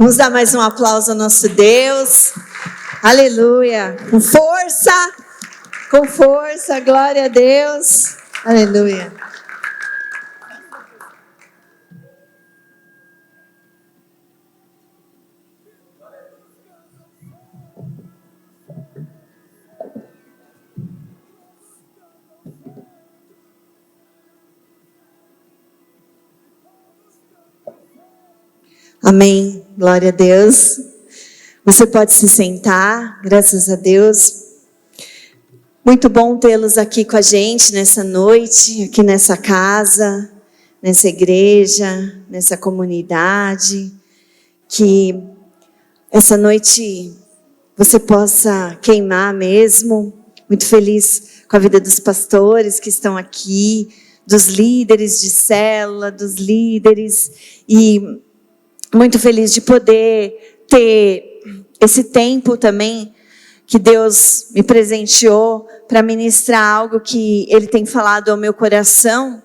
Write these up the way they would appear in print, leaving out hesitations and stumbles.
Vamos dar mais um aplauso ao nosso Deus. Aleluia. Com força, glória a Deus. Aleluia. Amém. Glória a Deus. Você pode se sentar, graças a Deus. Muito bom tê-los aqui com a gente nessa noite, aqui nessa casa, nessa igreja, nessa comunidade. Que essa noite você possa queimar mesmo. Muito feliz com a vida dos pastores que estão aqui, dos líderes de célula, dos líderes, e muito feliz de poder ter esse tempo também que Deus me presenteou para ministrar algo que Ele tem falado ao meu coração.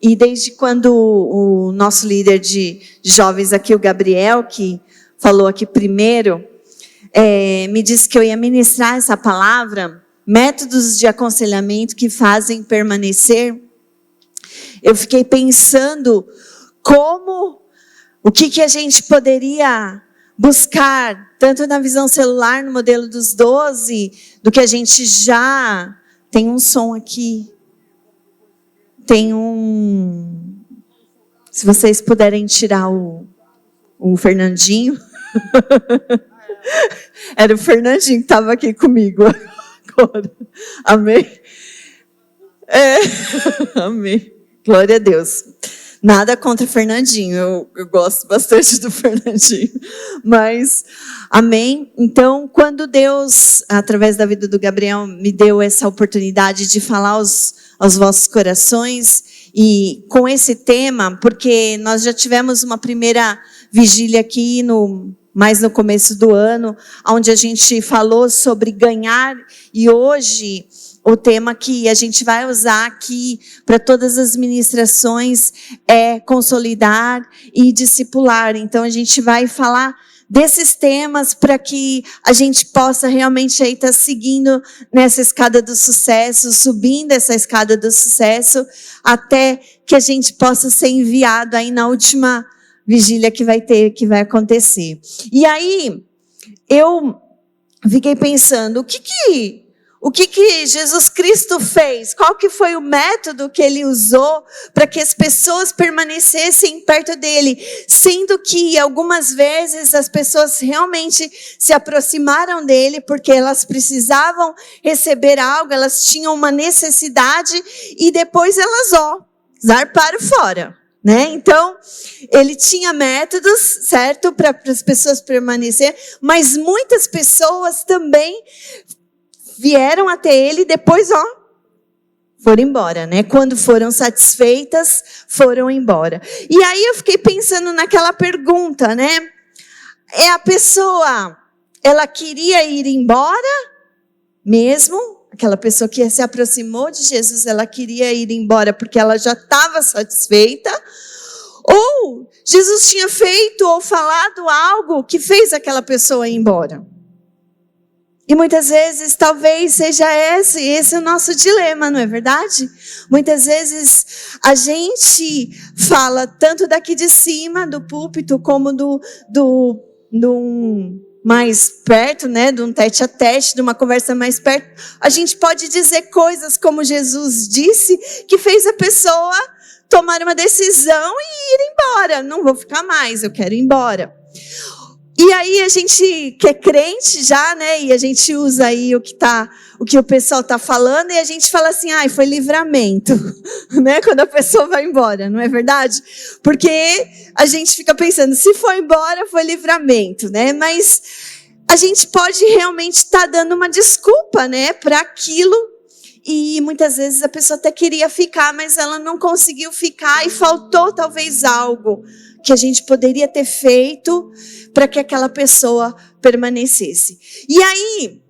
E desde quando o nosso líder de jovens aqui, o Gabriel, que falou aqui primeiro, me disse que eu ia ministrar essa palavra, métodos de aconselhamento que fazem permanecer. Eu fiquei pensando o que a gente poderia buscar, tanto na visão celular, no modelo dos 12, do que a gente já... Tem um som aqui. Se vocês puderem tirar o Fernandinho. Era o Fernandinho que estava aqui comigo agora. Amém? Amém. Glória a Deus. Nada contra o Fernandinho, eu gosto bastante do Fernandinho, mas, amém? Então, quando Deus, através da vida do Gabriel, me deu essa oportunidade de falar aos vossos corações, e com esse tema, porque nós já tivemos uma primeira vigília aqui, mais no começo do ano, onde a gente falou sobre ganhar, e hoje... O tema que a gente vai usar aqui para todas as ministrações é consolidar e discipular. Então, a gente vai falar desses temas para que a gente possa realmente aí estar seguindo nessa escada do sucesso, subindo essa escada do sucesso, até que a gente possa ser enviado aí na última vigília que vai acontecer. E aí, eu fiquei pensando, o que Jesus Cristo fez? Qual que foi o método que Ele usou para que as pessoas permanecessem perto dEle? Sendo que algumas vezes as pessoas realmente se aproximaram dEle porque elas precisavam receber algo, elas tinham uma necessidade e depois elas zarparam fora. Né? Então, Ele tinha métodos, certo? Para as pessoas permanecerem, mas muitas pessoas também vieram até Ele e depois, foram embora, né? Quando foram satisfeitas, foram embora. E aí eu fiquei pensando naquela pergunta, né? A pessoa, ela queria ir embora mesmo? Aquela pessoa que se aproximou de Jesus, ela queria ir embora porque ela já estava satisfeita? Ou Jesus tinha feito ou falado algo que fez aquela pessoa ir embora? E muitas vezes, talvez seja esse o nosso dilema, não é verdade? Muitas vezes, a gente fala tanto daqui de cima, do púlpito, como do mais perto, né? De um tete a tete, de uma conversa mais perto. A gente pode dizer coisas como Jesus disse, que fez a pessoa tomar uma decisão e ir embora. Não vou ficar mais, eu quero ir embora. E aí a gente que é crente já, né? E a gente usa aí o que o pessoal está falando e a gente fala assim, foi livramento, né? Quando a pessoa vai embora, não é verdade? Porque a gente fica pensando, se for embora, foi livramento, né? Mas a gente pode realmente estar dando uma desculpa, né? Para aquilo. E muitas vezes a pessoa até queria ficar, mas ela não conseguiu ficar e faltou talvez algo que a gente poderia ter feito para que aquela pessoa permanecesse. E aí,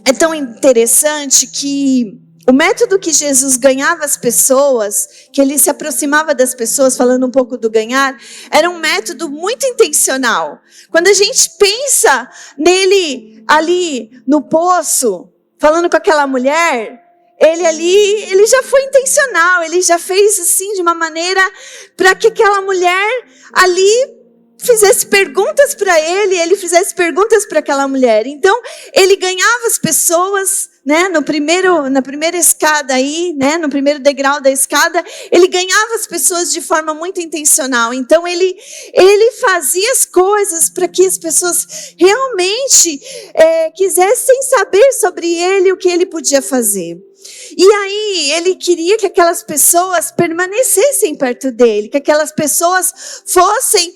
é tão interessante que O método que Jesus ganhava as pessoas, que ele se aproximava das pessoas, falando um pouco do ganhar, era um método muito intencional. Quando a gente pensa nele ali no poço, falando com aquela mulher, ele já foi intencional, ele já fez assim de uma maneira para que aquela mulher ali fizesse perguntas para ele fizesse perguntas para aquela mulher. Então, ele ganhava as pessoas, né, na primeira escada aí, né, no primeiro degrau da escada, ele ganhava as pessoas de forma muito intencional. Então, ele fazia as coisas para que as pessoas realmente quisessem saber sobre ele, o que ele podia fazer. E aí, ele queria que aquelas pessoas permanecessem perto dele, que aquelas pessoas fossem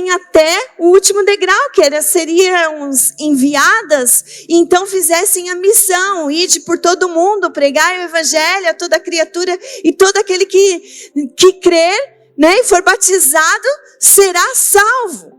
até o último degrau, que seriam enviadas, e então fizessem a missão, ide por todo mundo, pregai o evangelho a toda criatura, e todo aquele que crer, né, e for batizado, será salvo.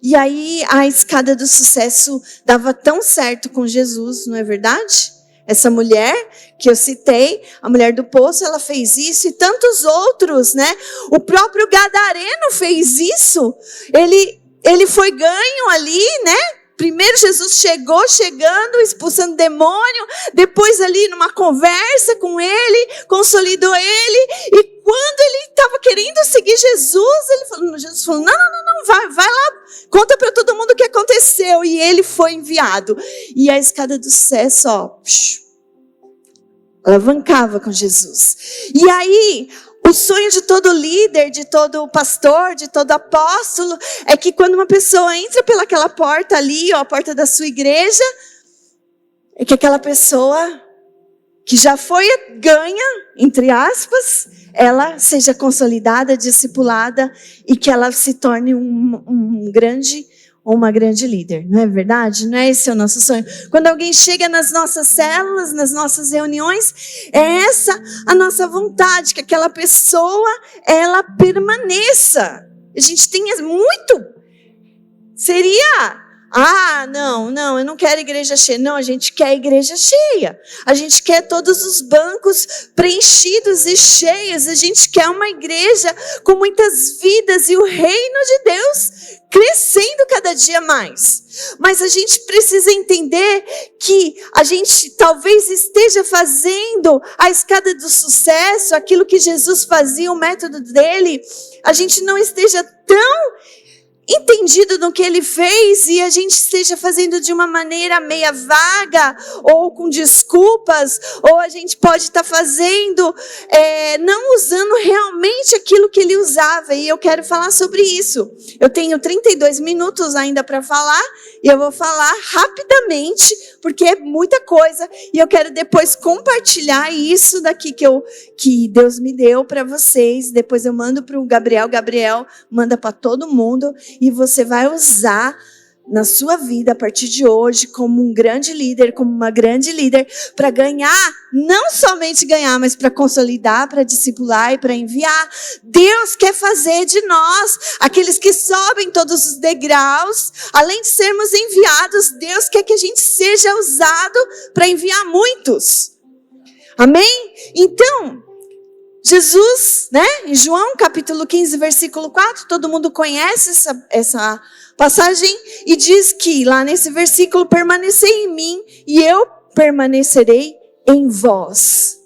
E aí, a escada do sucesso dava tão certo com Jesus, não é verdade? Essa mulher que eu citei, a mulher do poço, ela fez isso, e tantos outros, né? O próprio Gadareno fez isso. Ele foi ganho ali, né? Primeiro Jesus chegando, expulsando demônio, depois ali numa conversa com ele, consolidou ele, e quando ele estava querendo seguir Jesus falou, não, vai lá, conta para todo mundo o que aconteceu, e ele foi enviado. E a escada do sucesso, alavancava com Jesus. E aí, o sonho de todo líder, de todo pastor, de todo apóstolo, é que quando uma pessoa entra pelaquela porta ali, a porta da sua igreja, é que aquela pessoa que já foi ganha, entre aspas, ela seja consolidada, discipulada, e que ela se torne um grande ou uma grande líder, não é verdade? Não é esse o nosso sonho? Quando alguém chega nas nossas células, nas nossas reuniões, é essa a nossa vontade, que aquela pessoa, ela permaneça. A gente tem muito. Seria, não, eu não quero igreja cheia. Não, a gente quer igreja cheia. A gente quer todos os bancos preenchidos e cheios. A gente quer uma igreja com muitas vidas e o reino de Deus crescendo cada dia mais. Mas a gente precisa entender que a gente talvez esteja fazendo a escada do sucesso, aquilo que Jesus fazia, o método dele, a gente não esteja tão entendido no que ele fez e a gente esteja fazendo de uma maneira meia vaga ou com desculpas, ou a gente pode estar fazendo não usando realmente aquilo que ele usava, e eu quero falar sobre isso. Eu tenho 32 minutos ainda para falar e eu vou falar rapidamente porque é muita coisa e eu quero depois compartilhar isso daqui que Deus me deu para vocês. Depois eu mando para o Gabriel manda para todo mundo. E você vai usar na sua vida a partir de hoje como um grande líder, como uma grande líder, para ganhar, não somente ganhar, mas para consolidar, para discipular e para enviar. Deus quer fazer de nós, aqueles que sobem todos os degraus, além de sermos enviados, Deus quer que a gente seja usado para enviar muitos. Amém? Então, Jesus, né, em João capítulo 15, versículo 4, todo mundo conhece essa passagem, e diz que lá nesse versículo, permanecei em mim e eu permanecerei em vós.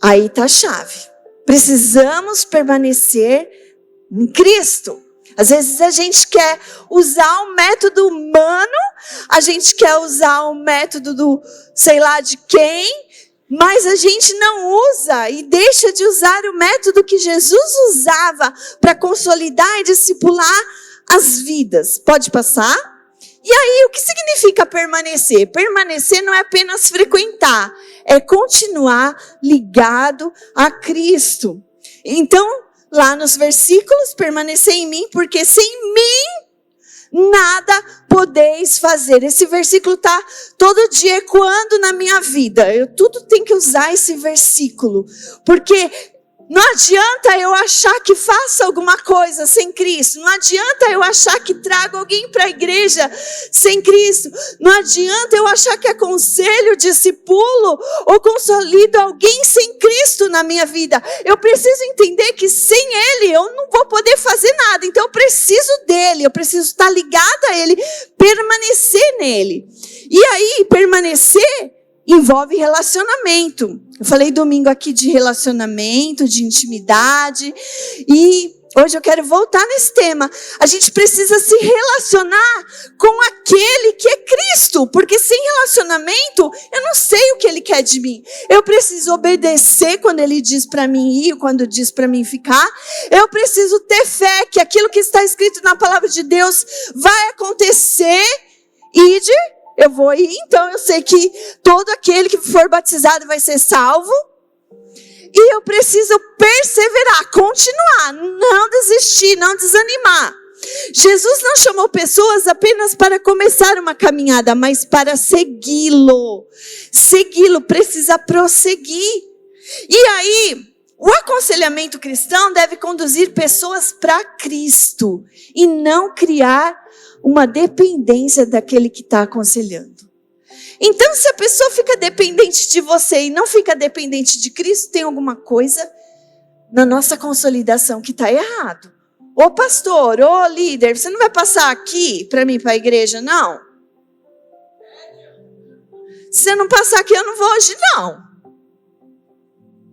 Aí está a chave. Precisamos permanecer em Cristo. Às vezes a gente quer usar o método humano, a gente quer usar o método do sei lá de quem, mas a gente não usa e deixa de usar o método que Jesus usava para consolidar e discipular as vidas. Pode passar? E aí, o que significa permanecer? Permanecer não é apenas frequentar, é continuar ligado a Cristo. Então, lá nos versículos, permanecer em mim, porque sem mim nada podeis fazer. Esse versículo está todo dia ecoando na minha vida. Eu tudo tenho que usar esse versículo. Porque Não adianta eu achar que faço alguma coisa sem Cristo. Não adianta eu achar que trago alguém para a igreja sem Cristo. Não adianta eu achar que aconselho, discipulo ou consolido alguém sem Cristo na minha vida. Eu preciso entender que sem Ele eu não vou poder fazer nada. Então eu preciso dEle, eu preciso estar ligada a Ele, permanecer nele. E aí, permanecer envolve relacionamento. Eu falei domingo aqui de relacionamento, de intimidade. E hoje eu quero voltar nesse tema. A gente precisa se relacionar com aquele que é Cristo. Porque sem relacionamento, eu não sei o que Ele quer de mim. Eu preciso obedecer quando Ele diz para mim ir, quando diz para mim ficar. Eu preciso ter fé que aquilo que está escrito na palavra de Deus vai acontecer. Ide. Eu vou ir, então eu sei que todo aquele que for batizado vai ser salvo. E eu preciso perseverar, continuar, não desistir, não desanimar. Jesus não chamou pessoas apenas para começar uma caminhada, mas para segui-lo. Segui-lo, precisa prosseguir. E aí, o aconselhamento cristão deve conduzir pessoas para Cristo e não criar uma dependência daquele que está aconselhando. Então, se a pessoa fica dependente de você e não fica dependente de Cristo, tem alguma coisa na nossa consolidação que está errado. Ô pastor, ô líder, você não vai passar aqui para mim, para a igreja, não? Se você não passar aqui, eu não vou hoje, não.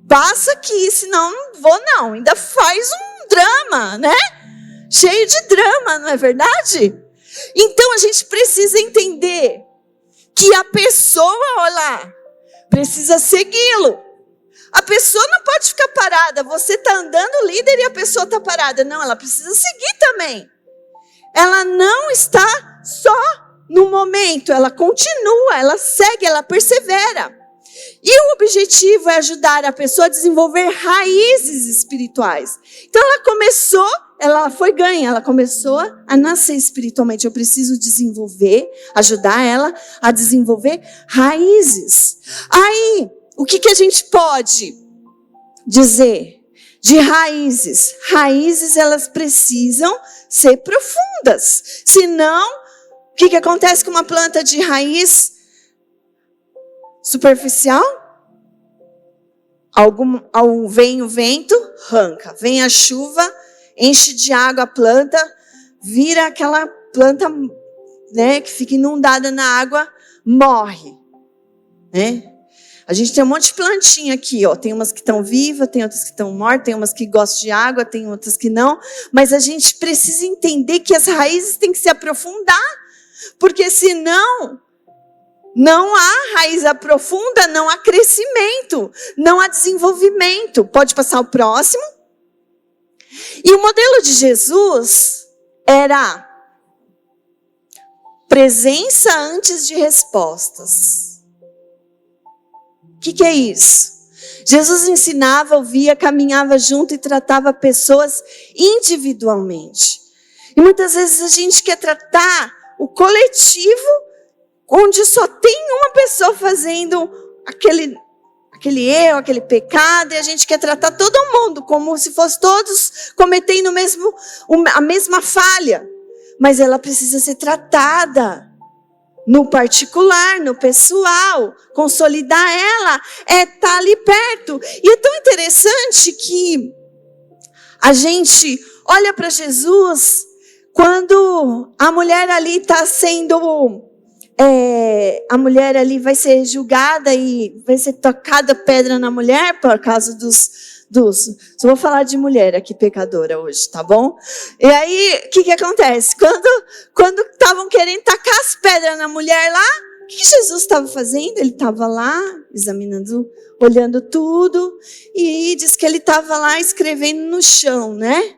Passa aqui, senão não vou, não. Ainda faz um drama, né? Cheio de drama, não é verdade? Então a gente precisa entender que a pessoa, olha lá, precisa segui-lo. A pessoa não pode ficar parada. Você está andando líder e a pessoa está parada. Não, ela precisa seguir também. Ela não está só no momento, ela continua, ela segue, ela persevera. E o objetivo é ajudar a pessoa a desenvolver raízes espirituais. Então ela foi ganha, ela começou a nascer espiritualmente. Eu preciso desenvolver, ajudar ela a desenvolver raízes. Aí, o que a gente pode dizer de raízes? Raízes, elas precisam ser profundas. Senão, o que acontece com uma planta de raiz superficial? Vem o vento, arranca. Vem a chuva, enche de água a planta, vira aquela planta, né, que fica inundada na água, morre. Né? A gente tem um monte de plantinha aqui, ó. Tem umas que estão vivas, tem outras que estão mortas, tem umas que gostam de água, tem outras que não. Mas a gente precisa entender que as raízes têm que se aprofundar, porque senão não há raiz aprofunda, não há crescimento, não há desenvolvimento. Pode passar o próximo. E o modelo de Jesus era presença antes de respostas. O que é isso? Jesus ensinava, ouvia, caminhava junto e tratava pessoas individualmente. E muitas vezes a gente quer tratar o coletivo, onde só tem uma pessoa fazendo aquele erro, aquele pecado, e a gente quer tratar todo mundo como se fosse todos cometendo a mesma falha. Mas ela precisa ser tratada no particular, no pessoal. Consolidar ela é estar ali perto. E é tão interessante que a gente olha para Jesus quando a mulher ali está sendo... a mulher ali vai ser julgada e vai ser tocada pedra na mulher por causa dos... Só vou falar de mulher aqui, pecadora hoje, tá bom? E aí, o que acontece? Quando estavam querendo tacar as pedras na mulher lá, o que Jesus estava fazendo? Ele estava lá, examinando, olhando tudo, e diz que ele estava lá escrevendo no chão, né?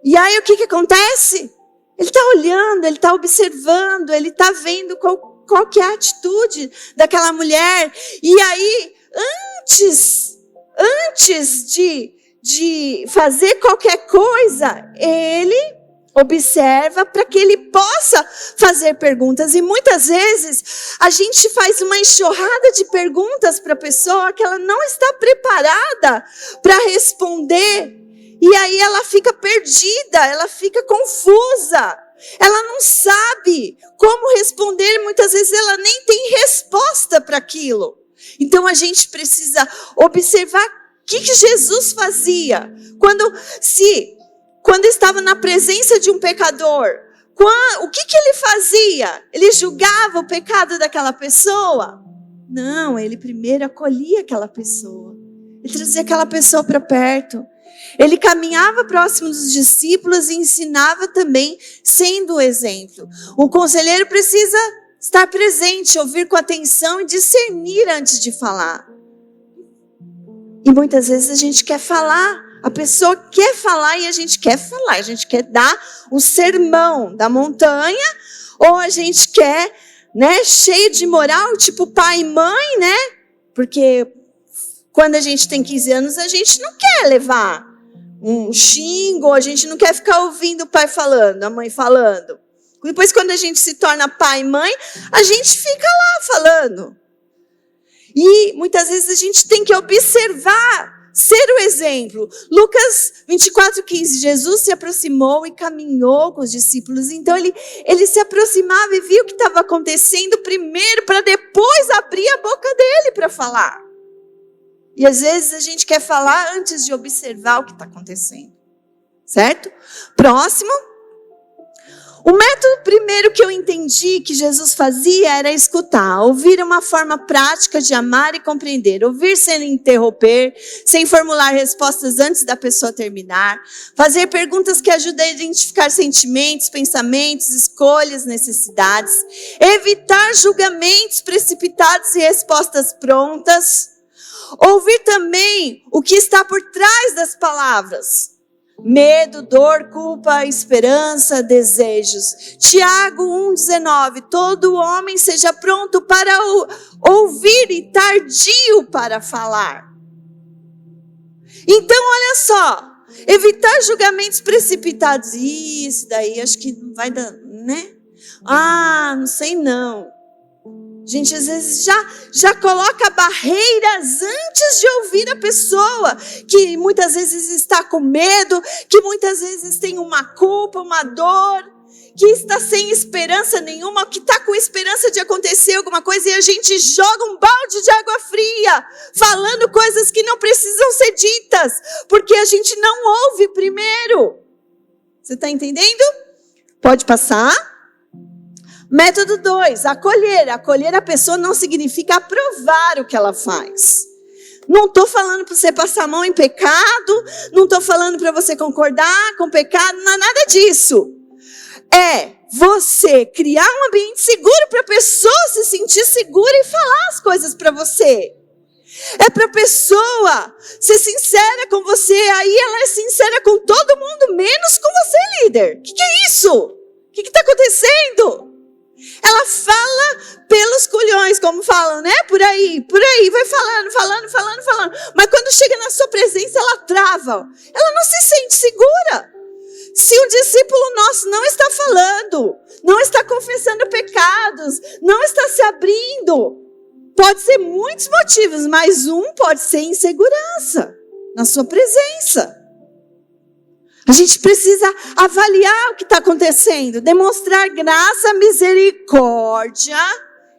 E aí, o que acontece? Ele está olhando, ele está observando, ele está vendo qual que é a atitude daquela mulher. E aí, antes de fazer qualquer coisa, ele Observa para que ele possa fazer perguntas. E muitas vezes a gente faz uma enxurrada de perguntas para a pessoa que ela não está preparada para responder. E aí ela fica perdida, ela fica confusa. Ela não sabe como responder. Muitas vezes ela nem tem resposta para aquilo. Então a gente precisa observar o que Jesus fazia. Quando estava na presença de um pecador, o que ele fazia? Ele julgava o pecado daquela pessoa? Não, ele primeiro acolhia aquela pessoa. Ele trazia aquela pessoa para perto. Ele caminhava próximo dos discípulos e ensinava também, sendo o exemplo. O conselheiro precisa estar presente, ouvir com atenção e discernir antes de falar. E muitas vezes a gente quer falar. A pessoa quer falar e a gente quer falar. A gente quer dar o sermão da montanha, ou a gente quer, cheio de moral, tipo pai e mãe, Porque quando a gente tem 15 anos, a gente não quer levar um xingo, a gente não quer ficar ouvindo o pai falando, a mãe falando. Depois, quando a gente se torna pai e mãe, a gente fica lá falando. E muitas vezes a gente tem que observar, ser o exemplo. Lucas 24:15, Jesus se aproximou e caminhou com os discípulos. Então ele se aproximava e viu o que estava acontecendo primeiro, para depois abrir a boca dele para falar. E às vezes a gente quer falar antes de observar o que está acontecendo. Certo? Próximo. O método primeiro que eu entendi que Jesus fazia era escutar. Ouvir é uma forma prática de amar e compreender. Ouvir sem interromper, sem formular respostas antes da pessoa terminar. Fazer perguntas que ajudem a identificar sentimentos, pensamentos, escolhas, necessidades. Evitar julgamentos precipitados e respostas prontas. Ouvir também o que está por trás das palavras. Medo, dor, culpa, esperança, desejos. Tiago 1,19. Todo homem seja pronto para ouvir e tardio para falar. Então, olha só. Evitar julgamentos precipitados. Isso daí acho que não vai dar, não sei não. Gente, às vezes já coloca barreiras antes de ouvir a pessoa, que muitas vezes está com medo, que muitas vezes tem uma culpa, uma dor, que está sem esperança nenhuma, que está com esperança de acontecer alguma coisa, e a gente joga um balde de água fria, falando coisas que não precisam ser ditas, porque a gente não ouve primeiro. Você está entendendo? Pode passar. Método 2, acolher. Acolher a pessoa não significa aprovar o que ela faz. Não estou falando para você passar a mão em pecado, não estou falando para você concordar com o pecado, não é nada disso. É você criar um ambiente seguro para a pessoa se sentir segura e falar as coisas para você. É para a pessoa ser sincera com você, aí ela é sincera com todo mundo, menos com você, líder. O que é isso? O que está acontecendo? Ela fala pelos culhões, como falam, Por aí, vai falando. Mas quando chega na sua presença, ela trava. Ela não se sente segura. Se um discípulo nosso não está falando, não está confessando pecados, não está se abrindo, pode ser muitos motivos, mas um pode ser insegurança na sua presença. A gente precisa avaliar o que está acontecendo, demonstrar graça, misericórdia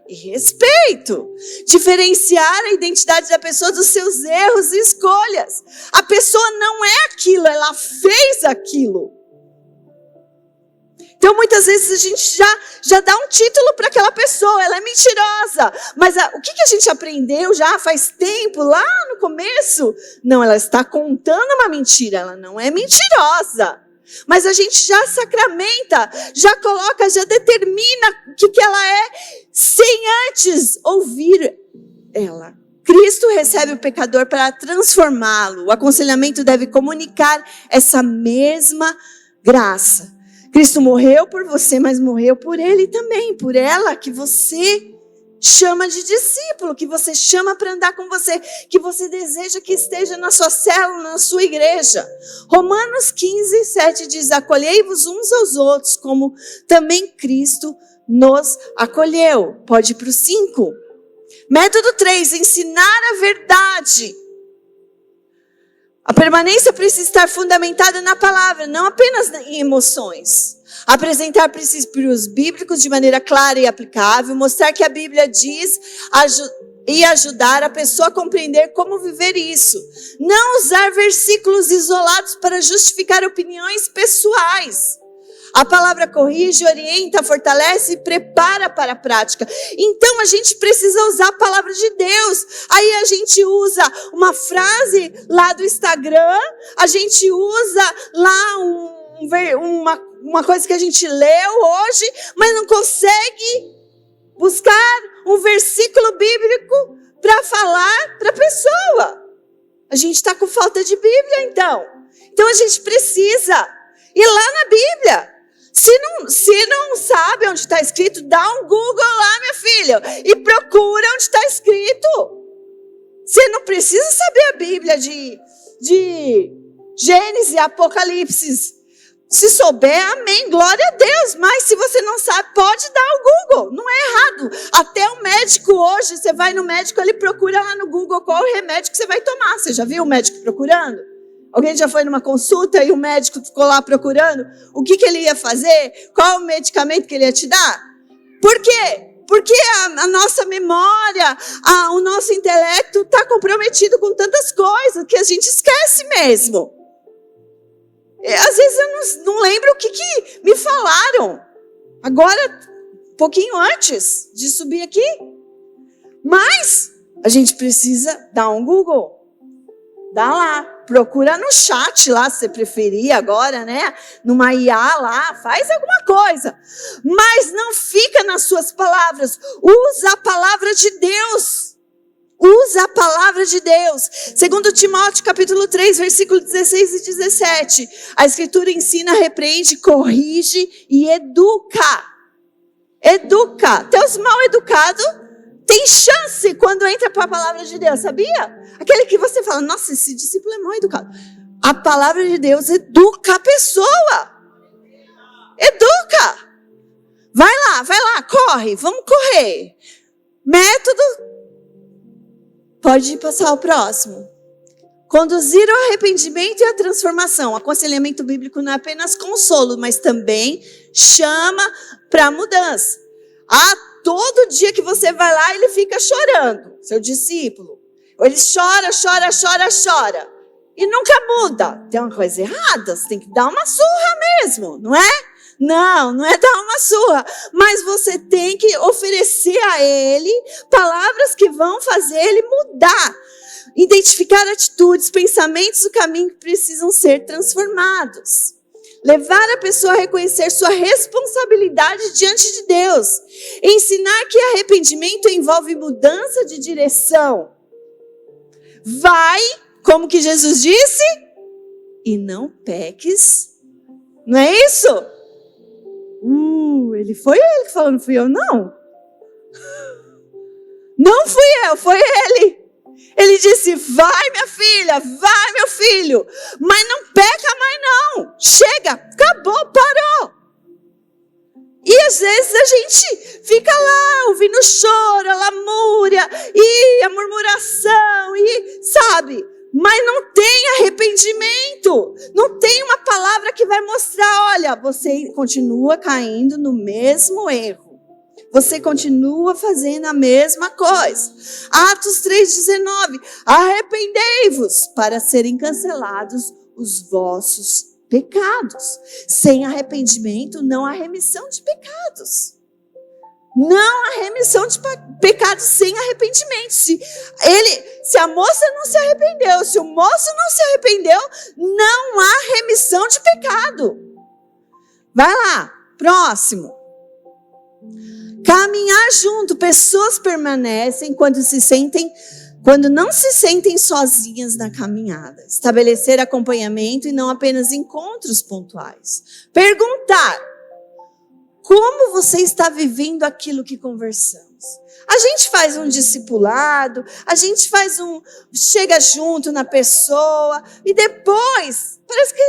e respeito. Diferenciar a identidade da pessoa dos seus erros e escolhas. A pessoa não é aquilo, ela fez aquilo. Então, muitas vezes a gente já dá um título para aquela pessoa, ela é mentirosa. Mas o que a gente aprendeu já faz tempo, lá no começo? Não, ela está contando uma mentira, ela não é mentirosa. Mas a gente já sacramenta, já coloca, já determina o que ela é, sem antes ouvir ela. Cristo recebe o pecador para transformá-lo. O aconselhamento deve comunicar essa mesma graça. Cristo morreu por você, mas morreu por ele também, por ela que você chama de discípulo, que você chama para andar com você, que você deseja que esteja na sua célula, na sua igreja. Romanos 15, 7 diz: acolhei-vos uns aos outros, como também Cristo nos acolheu. Pode ir para o 5. Método 3, ensinar a verdade. A permanência precisa estar fundamentada na palavra, não apenas em emoções. Apresentar princípios bíblicos de maneira clara e aplicável, mostrar que a Bíblia diz e ajudar a pessoa a compreender como viver isso. Não usar versículos isolados para justificar opiniões pessoais. A palavra corrige, orienta, fortalece e prepara para a prática. Então a gente precisa usar a palavra de Deus. Aí a gente usa uma frase lá do Instagram, a gente usa lá uma coisa que a gente leu hoje, mas não consegue buscar um versículo bíblico para falar para a pessoa. A gente está com falta de Bíblia, então. Então a gente precisa ir lá na Bíblia. Se não sabe onde está escrito, dá um Google lá, minha filha, e procura onde está escrito. Você não precisa saber a Bíblia de Gênesis e Apocalipse. Se souber, amém, glória a Deus. Mas se você não sabe, pode dar o Google, não é errado. Até o médico hoje, você vai no médico, ele procura lá no Google qual o remédio que você vai tomar. Você já viu o médico procurando? Alguém já foi numa consulta e o médico ficou lá procurando o que ele ia fazer? Qual o medicamento que ele ia te dar? Por quê? Porque a nossa memória, o nosso intelecto está comprometido com tantas coisas que a gente esquece mesmo. Às vezes eu não lembro o que me falaram. Agora, um pouquinho antes de subir aqui. Mas a gente precisa dar um Google. Dá lá, procura no chat lá, se você preferir agora, né? Numa IA lá, faz alguma coisa. Mas não fica nas suas palavras. Usa a palavra de Deus. Usa a palavra de Deus. Segundo Timóteo, capítulo 3, versículo 16 e 17. A Escritura ensina, repreende, corrige e educa. Educa. Teus mal educados tem chance quando entra para a palavra de Deus, sabia? Aquele que você fala, nossa, esse discípulo é mal educado. A palavra de Deus educa a pessoa. Educa. Vai lá, corre, vamos correr. Método, pode passar o próximo. Conduzir o arrependimento e a transformação. Aconselhamento bíblico não é apenas consolo, mas também chama para mudança. Todo dia que você vai lá, ele fica chorando, seu discípulo. Ele chora. E nunca muda. Tem uma coisa errada, você tem que dar uma surra mesmo, não é? Não é dar uma surra. Mas você tem que oferecer a ele palavras que vão fazer ele mudar. Identificar atitudes, pensamentos do caminho que precisam ser transformados. Levar a pessoa a reconhecer sua responsabilidade diante de Deus. Ensinar que arrependimento envolve mudança de direção. Vai, como que Jesus disse, e não peques. Não é isso? Foi ele que falou, não fui eu, não. Não fui eu, foi ele. Ele disse, vai minha filha, vai meu filho, mas não peca mais não. Chega, acabou, parou. E às vezes a gente fica lá ouvindo o choro, a lamúria e a murmuração, e sabe, mas não tem arrependimento. Não tem uma palavra que vai mostrar, olha, você continua caindo no mesmo erro. Você continua fazendo a mesma coisa. Atos 3,19. Arrependei-vos para serem cancelados os vossos pecados. Sem arrependimento, não há remissão de pecados. Não há remissão de pecados sem arrependimento. Se a moça não se arrependeu, se o moço não se arrependeu, não há remissão de pecado. Vai lá, próximo. Caminhar junto, pessoas permanecem quando não se sentem sozinhas na caminhada. Estabelecer acompanhamento e não apenas encontros pontuais. Perguntar: Como você está vivendo aquilo que conversamos? A gente faz um discipulado, a gente chega junto na pessoa e depois, parece que,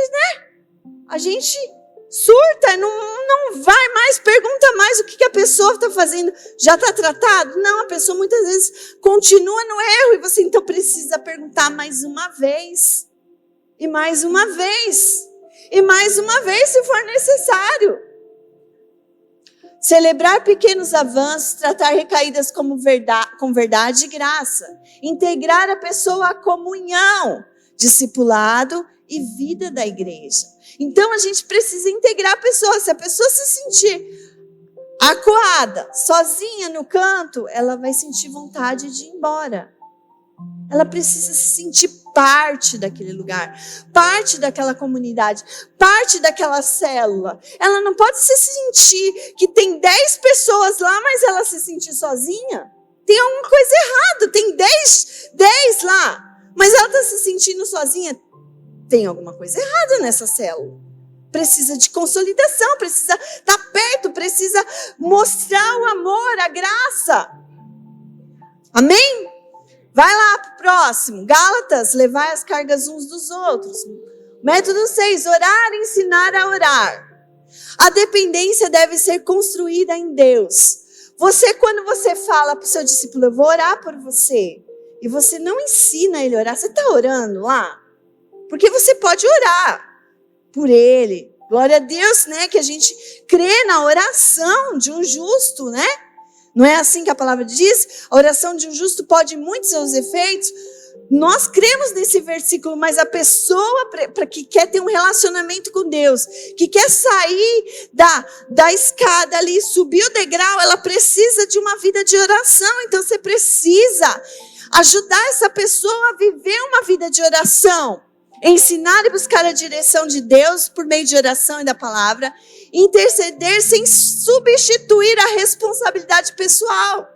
a gente surta, não vai mais, pergunta mais o que a pessoa está fazendo. Já está tratado? Não, a pessoa muitas vezes continua no erro e você então precisa perguntar mais uma vez. E mais uma vez. E mais uma vez se for necessário. Celebrar pequenos avanços, tratar recaídas com verdade e graça. Integrar a pessoa à comunhão, discipulado e vida da igreja. Então a gente precisa integrar a pessoa. Se a pessoa se sentir acuada, sozinha no canto, ela vai sentir vontade de ir embora. Ela precisa se sentir parte daquele lugar, parte daquela comunidade, parte daquela célula. Ela não pode se sentir que tem 10 pessoas lá, mas ela se sentir sozinha. Tem alguma coisa errada, tem 10 lá, mas ela está se sentindo sozinha. Tem alguma coisa errada nessa célula. Precisa de consolidação, precisa estar perto, precisa mostrar o amor, a graça. Amém? Vai lá para o próximo. Gálatas, levai as cargas uns dos outros. Método 6, orar, ensinar a orar. A dependência deve ser construída em Deus. Quando você fala para o seu discípulo, eu vou orar por você, e você não ensina ele a orar, você está orando lá? Porque você pode orar por ele. Glória a Deus, né? Que a gente crê na oração de um justo, né? Não é assim que a palavra diz? A oração de um justo pode muitos seus efeitos. Nós cremos nesse versículo, mas a pessoa que quer ter um relacionamento com Deus, que quer sair da escada ali, subir o degrau, ela precisa de uma vida de oração. Então você precisa ajudar essa pessoa a viver uma vida de oração. Ensinar e buscar a direção de Deus por meio de oração e da palavra. Interceder sem substituir a responsabilidade pessoal.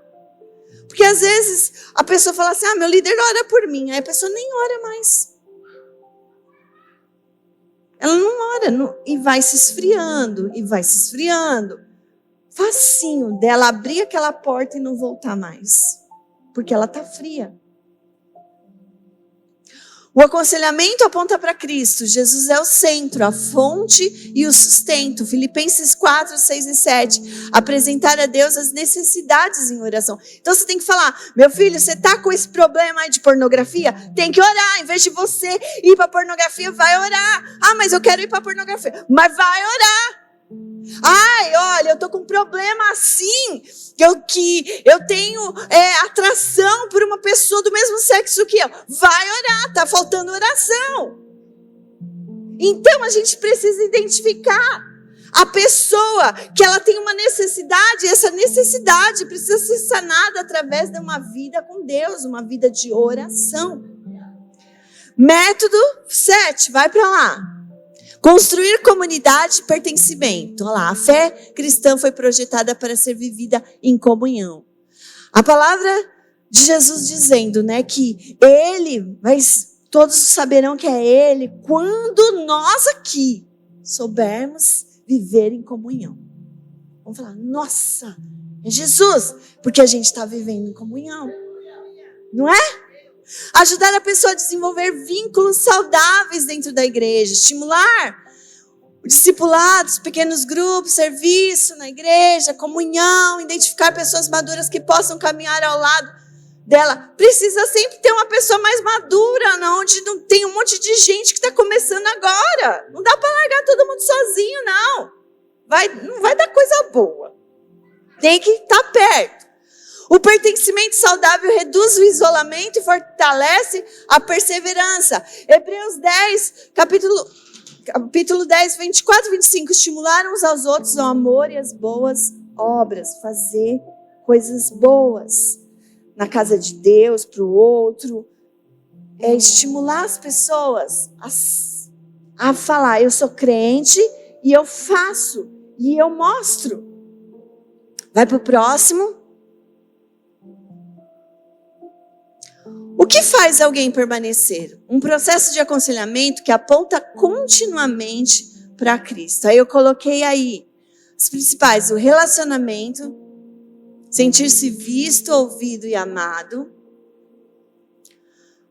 Porque às vezes a pessoa fala assim, meu líder ora por mim. Aí a pessoa nem ora mais. Ela não ora e vai se esfriando, e vai se esfriando. Facinho dela abrir aquela porta e não voltar mais. Porque ela está fria. O aconselhamento aponta para Cristo. Jesus é o centro, a fonte e o sustento. Filipenses 4, 6 e 7. Apresentar a Deus as necessidades em oração. Então você tem que falar, meu filho, você está com esse problema aí de pornografia? Tem que orar. Em vez de você ir para pornografia, vai orar. Mas eu quero ir para pornografia. Mas vai orar. Olha, eu tô com um problema assim, que eu tenho atração por uma pessoa do mesmo sexo que eu. Vai orar, tá faltando oração. Então a gente precisa identificar a pessoa que ela tem uma necessidade, e essa necessidade precisa ser sanada através de uma vida com Deus, uma vida de oração. Método 7, vai para lá. Construir comunidade e pertencimento. Olha lá, a fé cristã foi projetada para ser vivida em comunhão. A palavra de Jesus dizendo, né, que todos saberão que é Ele, quando nós aqui soubermos viver em comunhão. Vamos falar, nossa, é Jesus, porque a gente está vivendo em comunhão. Não é? Ajudar a pessoa a desenvolver vínculos saudáveis dentro da igreja. Estimular o discipulado, os pequenos grupos, serviço na igreja, comunhão. Identificar pessoas maduras que possam caminhar ao lado dela. Precisa sempre ter uma pessoa mais madura, onde não tem um monte de gente que está começando agora. Não dá para largar todo mundo sozinho, não. Não vai dar coisa boa. Tem que estar perto. O pertencimento saudável reduz o isolamento e fortalece a perseverança. Hebreus 10, capítulo 10, 24 e 25. Estimular uns aos outros ao amor e às boas obras. Fazer coisas boas na casa de Deus, para o outro. É estimular as pessoas a falar, eu sou crente e eu faço e eu mostro. Vai para o próximo. O que faz alguém permanecer? Um processo de aconselhamento que aponta continuamente para Cristo. Aí eu coloquei aí, Os principais, o relacionamento, sentir-se visto, ouvido e amado.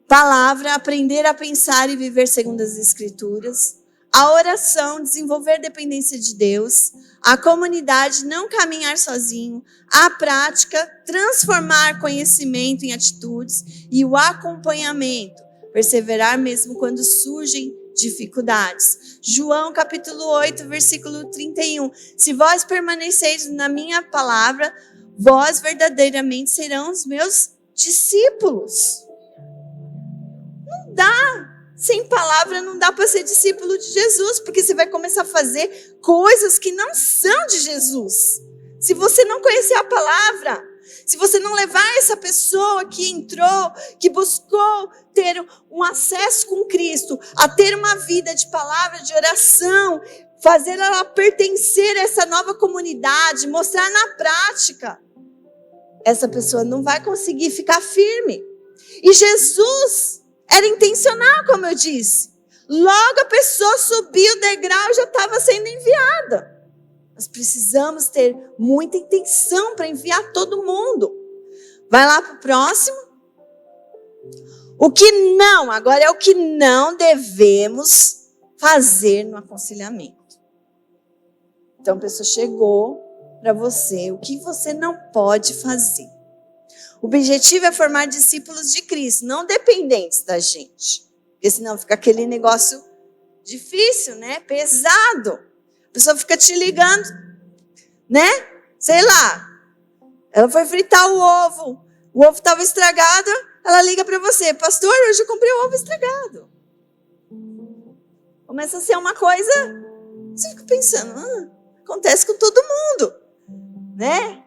Palavra, aprender a pensar e viver segundo as Escrituras. A oração, desenvolver dependência de Deus. A comunidade, não caminhar sozinho. A prática, transformar conhecimento em atitudes. E o acompanhamento, perseverar mesmo quando surgem dificuldades. João capítulo 8, versículo 31. Se vós permaneceis na minha palavra, vós verdadeiramente serão os meus discípulos. Não dá. Sem palavra não dá para ser discípulo de Jesus, porque você vai começar a fazer coisas que não são de Jesus. Se você não conhecer a palavra, se você não levar essa pessoa que entrou, que buscou ter um acesso com Cristo, a ter uma vida de palavra, de oração, fazer ela pertencer a essa nova comunidade, mostrar na prática, essa pessoa não vai conseguir ficar firme. E Jesus era intencional, como eu disse. Logo a pessoa subiu o degrau e já estava sendo enviada. Nós precisamos ter muita intenção para enviar todo mundo. Vai lá para o próximo. O que não, agora é o que não devemos fazer no aconselhamento. Então a pessoa chegou para você, o que você não pode fazer. O objetivo é formar discípulos de Cristo, não dependentes da gente. Porque senão fica aquele negócio difícil, né? Pesado. A pessoa fica te ligando, né? Sei lá. Ela foi fritar o ovo estava estragado, ela liga para você. Pastor, hoje eu comprei o ovo estragado. Começa a ser uma coisa, você fica pensando, acontece com todo mundo, né?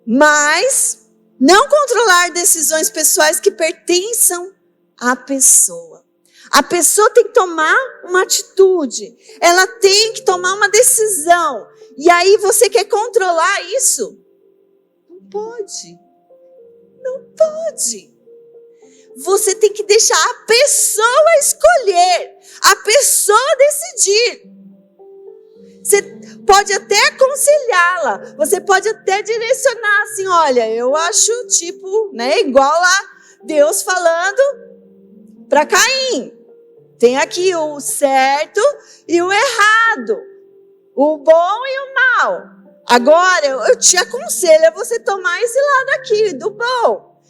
Mas não controlar decisões pessoais que pertençam à pessoa. A pessoa tem que tomar uma atitude. Ela tem que tomar uma decisão. E aí você quer controlar isso? Não pode. Não pode. Você tem que deixar a pessoa escolher. A pessoa decidir. Você pode até aconselhá-la, você pode até direcionar assim, olha, eu acho tipo, né, igual lá Deus falando para Caim. Tem aqui o certo e o errado, o bom e o mal. Agora eu te aconselho a você tomar esse lado aqui, do bom.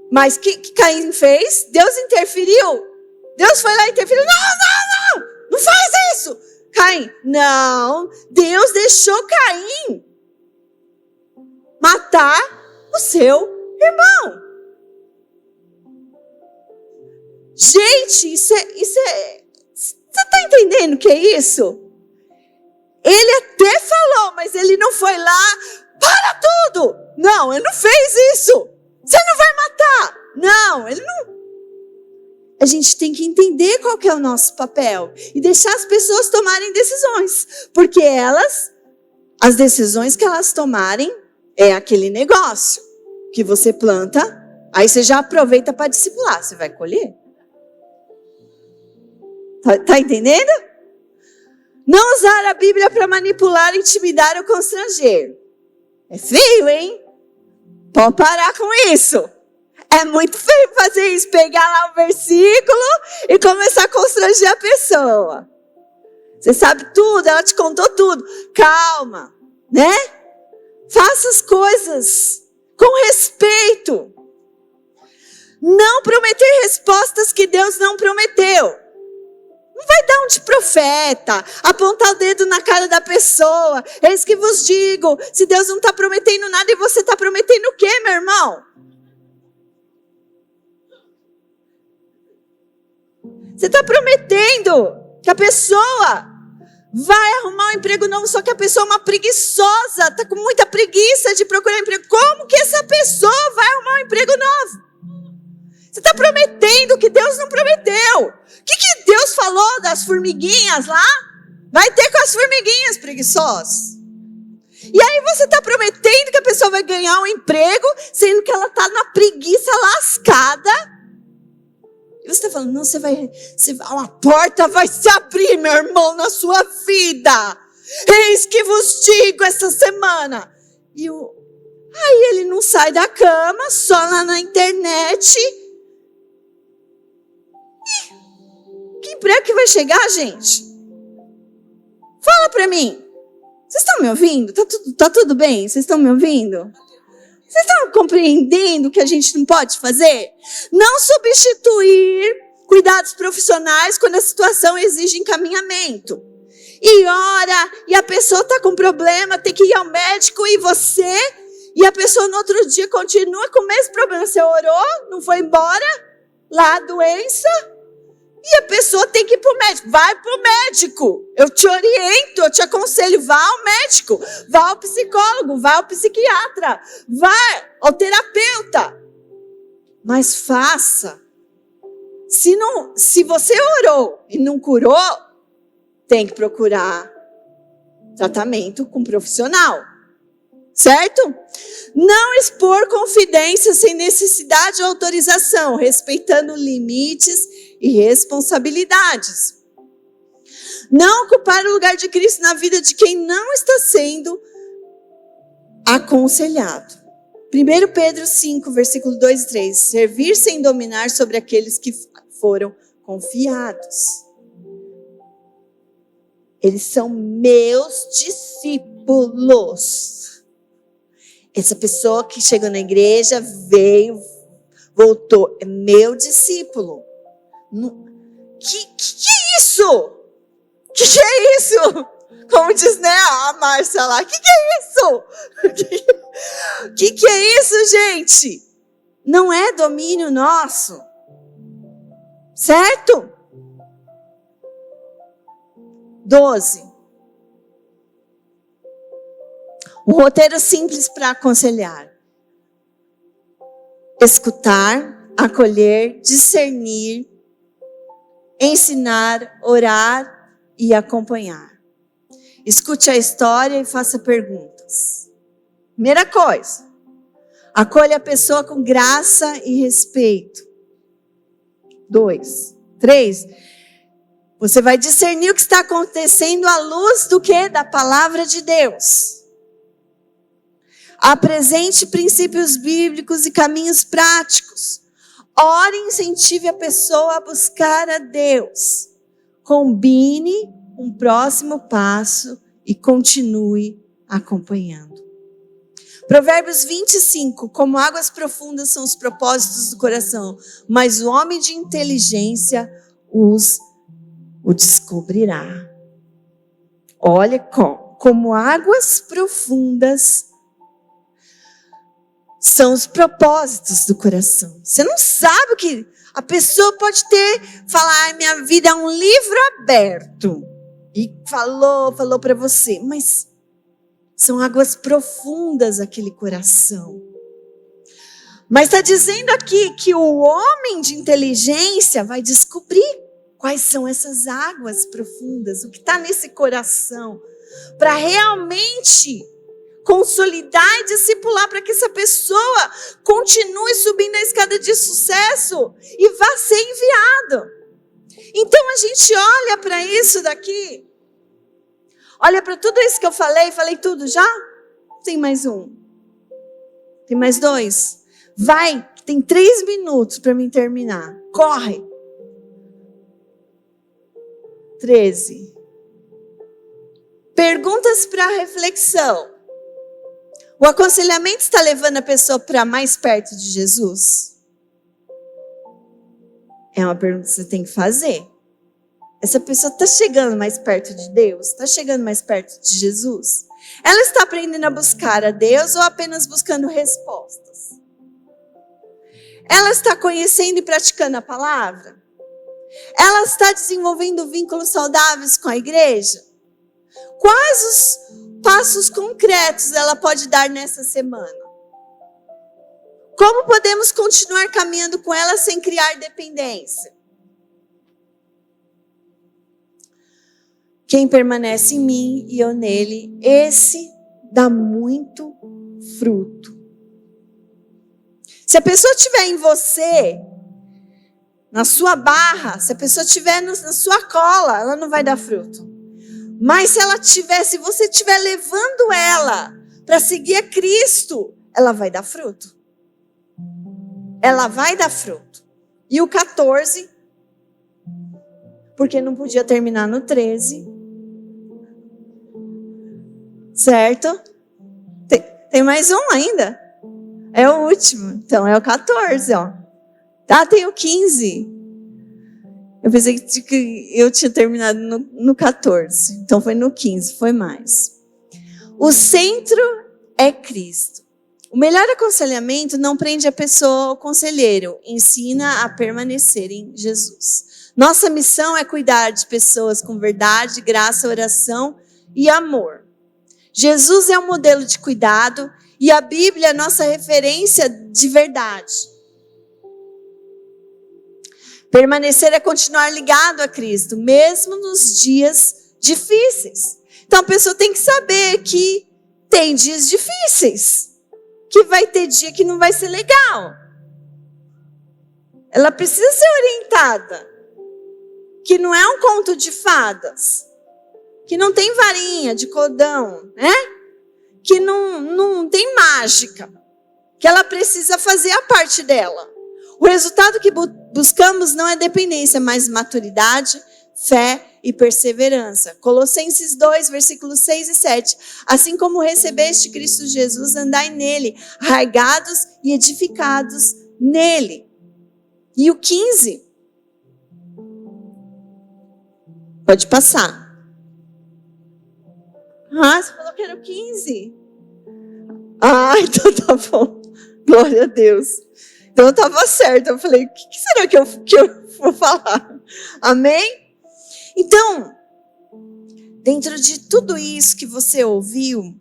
Mas o que Caim fez? Deus interferiu. Deus foi lá e interferiu. Não faz isso. Caim, não, Deus deixou Caim matar o seu irmão. Gente, isso é, você está entendendo o que é isso? Ele até falou, mas ele não foi lá, para tudo. Não, ele não fez isso. Você não vai matar. Não, ele não. A gente tem que entender qual que é o nosso papel e deixar as pessoas tomarem decisões, porque as decisões que elas tomarem é aquele negócio que você planta, aí você já aproveita para discipular, você vai colher. Tá entendendo? Não usar a Bíblia para manipular, intimidar ou constranger. É feio, hein? Pode parar com isso. É muito feio fazer isso, pegar lá o versículo e começar a constranger a pessoa. Você sabe tudo, ela te contou tudo. Calma, né? Faça as coisas com respeito. Não prometer respostas que Deus não prometeu. Não vai dar um de profeta, apontar o dedo na cara da pessoa. Eis que vos digo, se Deus não está prometendo nada e você está prometendo o quê, meu irmão? Você está prometendo que a pessoa vai arrumar um emprego novo, só que a pessoa é uma preguiçosa, está com muita preguiça de procurar emprego. Como que essa pessoa vai arrumar um emprego novo? Você está prometendo que Deus não prometeu. O que Deus falou das formiguinhas lá? Vai ter com as formiguinhas preguiçosas. E aí você está prometendo que a pessoa vai ganhar um emprego, sendo que ela está na preguiça lascada. E você está falando, não, uma porta vai se abrir, meu irmão, na sua vida. Eis que vos digo essa semana. Aí ele não sai da cama, só lá na internet. Que emprego que vai chegar, gente? Fala para mim. Vocês estão me ouvindo? Tá tudo bem? Vocês estão me ouvindo? Vocês estão compreendendo o que a gente não pode fazer? Não substituir cuidados profissionais quando a situação exige encaminhamento. E ora, e a pessoa está com problema, tem que ir ao médico, e a pessoa no outro dia continua com o mesmo problema. Você orou, não foi embora, lá a doença, e a pessoa tem que ir para o médico. Vai para o médico. Eu te oriento, eu te aconselho, vá ao médico, vá ao psicólogo, vá ao psiquiatra, vá ao terapeuta. Mas faça. Se você orou e não curou, tem que procurar tratamento com um profissional. Certo? Não expor confidência sem necessidade de autorização, respeitando limites e responsabilidades. Não ocupar o lugar de Cristo na vida de quem não está sendo aconselhado. 1 Pedro 5, versículo 2 e 3. Servir sem dominar sobre aqueles que foram confiados. Eles são meus discípulos. Essa pessoa que chegou na igreja, veio, voltou, é meu discípulo. Que é isso? Que é isso? Como diz, né, a Márcia lá, que é isso? Que é isso, gente? Não é domínio nosso. Certo? 12. Um roteiro simples para aconselhar. Escutar, acolher, discernir, ensinar, orar e acompanhar. Escute a história e faça perguntas. Primeira coisa, acolha a pessoa com graça e respeito. 2. 3. Você vai discernir o que está acontecendo à luz do quê? Da palavra de Deus. Apresente princípios bíblicos e caminhos práticos. Ore e incentive a pessoa a buscar a Deus. Combine um próximo passo e continue acompanhando. Provérbios 25. Como águas profundas são os propósitos do coração, mas o homem de inteligência o descobrirá. Olha como águas profundas são os propósitos do coração. Você não sabe o que a pessoa pode falar, minha vida é um livro aberto. E falou para você, mas são águas profundas aquele coração. Mas está dizendo aqui que o homem de inteligência vai descobrir quais são essas águas profundas, o que está nesse coração, para realmente consolidar e discipular, para que essa pessoa continue subindo a escada de sucesso e vá ser enviado. Então a gente olha para isso daqui, olha para tudo isso que eu falei tudo já? Tem mais um, tem mais 2. Vai, tem 3 minutos para mim terminar, corre. 13. Perguntas para reflexão. O aconselhamento está levando a pessoa para mais perto de Jesus? É uma pergunta que você tem que fazer. Essa pessoa está chegando mais perto de Deus? Está chegando mais perto de Jesus? Ela está aprendendo a buscar a Deus ou apenas buscando respostas? Ela está conhecendo e praticando a palavra? Ela está desenvolvendo vínculos saudáveis com a igreja? Quais os passos concretos ela pode dar nessa semana? Como podemos continuar caminhando com ela sem criar dependência? Quem permanece em mim e eu nele, esse dá muito fruto. Se a pessoa estiver em você, na sua barra, se a pessoa estiver na sua cola, ela não vai dar fruto. Mas se você estiver levando ela para seguir a Cristo, ela vai dar fruto. Ela vai dar fruto. E o 14, porque não podia terminar no 13. Certo? Tem mais um ainda? É o último. Então é o 14, ó. Tá, tem o 15. Eu pensei que eu tinha terminado no 14. Então foi no 15, foi mais. O centro é Cristo. O melhor aconselhamento não prende a pessoa ao conselheiro, ensina a permanecer em Jesus. Nossa missão é cuidar de pessoas com verdade, graça, oração e amor. Jesus é um modelo de cuidado e a Bíblia é a nossa referência de verdade. Permanecer é continuar ligado a Cristo, mesmo nos dias difíceis. Então a pessoa tem que saber que tem dias difíceis, que vai ter dia que não vai ser legal. Ela precisa ser orientada, que não é um conto de fadas, que não tem varinha de cordão, né? Que não tem mágica, que ela precisa fazer a parte dela. O resultado que buscamos não é dependência, mas maturidade, fé e perseverança. Colossenses 2, versículos 6 e 7. Assim como recebeste Cristo Jesus, andai nele, arraigados e edificados nele. E o 15. Pode passar. Ah, você falou que era o 15. Ah, então tá bom. Glória a Deus. Então eu estava certa. Eu falei, o que será que eu vou falar? Amém? Então, dentro de tudo isso que você ouviu,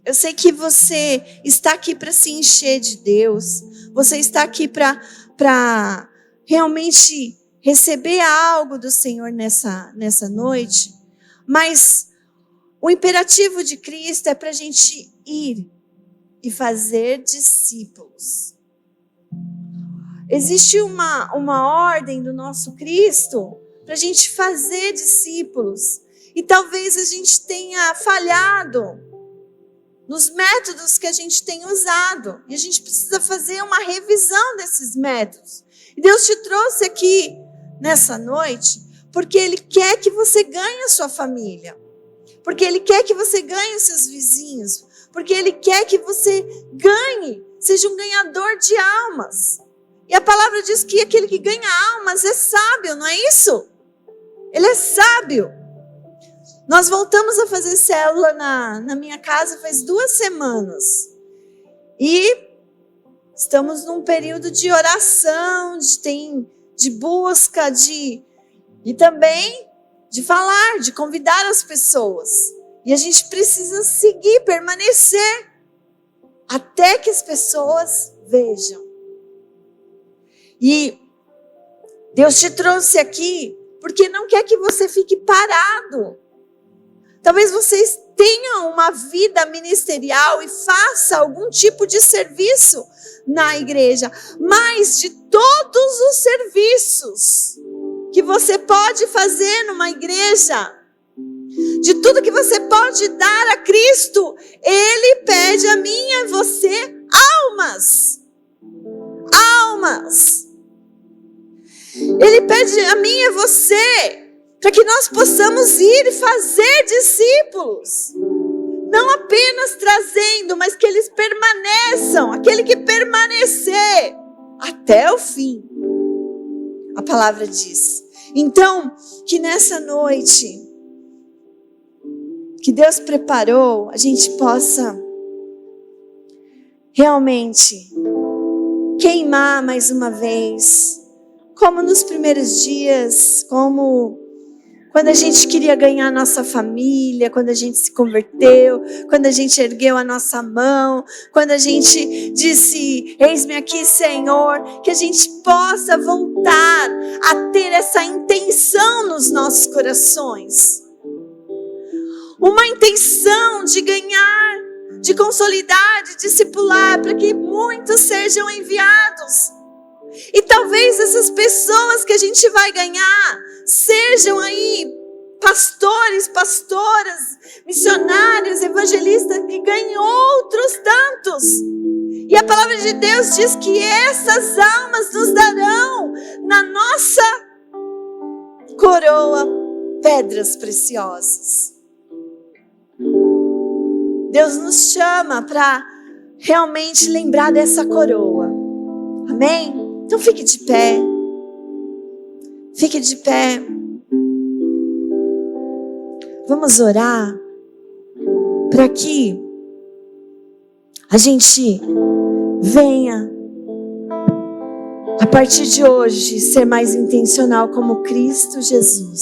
eu sei que você está aqui para se encher de Deus. Você está aqui para realmente receber algo do Senhor nessa noite. Mas o imperativo de Cristo é para a gente ir e fazer discípulos. Existe uma ordem do nosso Cristo para a gente fazer discípulos. E talvez a gente tenha falhado nos métodos que a gente tem usado. E a gente precisa fazer uma revisão desses métodos. E Deus te trouxe aqui nessa noite porque Ele quer que você ganhe a sua família. Porque Ele quer que você ganhe os seus vizinhos. Porque Ele quer que você ganhe, seja um ganhador de almas. E a palavra diz que aquele que ganha almas é sábio, não é isso? Ele é sábio. Nós voltamos a fazer célula na minha casa faz 2 semanas. E estamos num período de oração, de busca, e também de falar, de convidar as pessoas. E a gente precisa seguir, permanecer, até que as pessoas vejam. E Deus te trouxe aqui porque não quer que você fique parado. Talvez vocês tenham uma vida ministerial e faça algum tipo de serviço na igreja, mas de todos os serviços que você pode fazer numa igreja, de tudo que você pode dar a Cristo, Ele pede a mim e a você almas. Almas. Ele pede a mim e a você para que nós possamos ir e fazer discípulos. Não apenas trazendo, mas que eles permaneçam. Aquele que permanecer até o fim. A palavra diz. Então, que nessa noite que Deus preparou, a gente possa realmente queimar mais uma vez, como nos primeiros dias, como quando a gente queria ganhar a nossa família, quando a gente se converteu, quando a gente ergueu a nossa mão, quando a gente disse, eis-me aqui, Senhor, que a gente possa voltar a ter essa intenção nos nossos corações. Uma intenção de ganhar, de consolidar, de discipular, para que muitos sejam enviados. E talvez essas pessoas que a gente vai ganhar sejam aí pastores, pastoras, missionários, evangelistas que ganhem outros tantos. E a palavra de Deus diz que essas almas nos darão na nossa coroa pedras preciosas. Deus nos chama para realmente lembrar dessa coroa. Amém? Então fique de pé. Fique de pé. Vamos orar para que a gente venha, a partir de hoje, ser mais intencional como Cristo Jesus.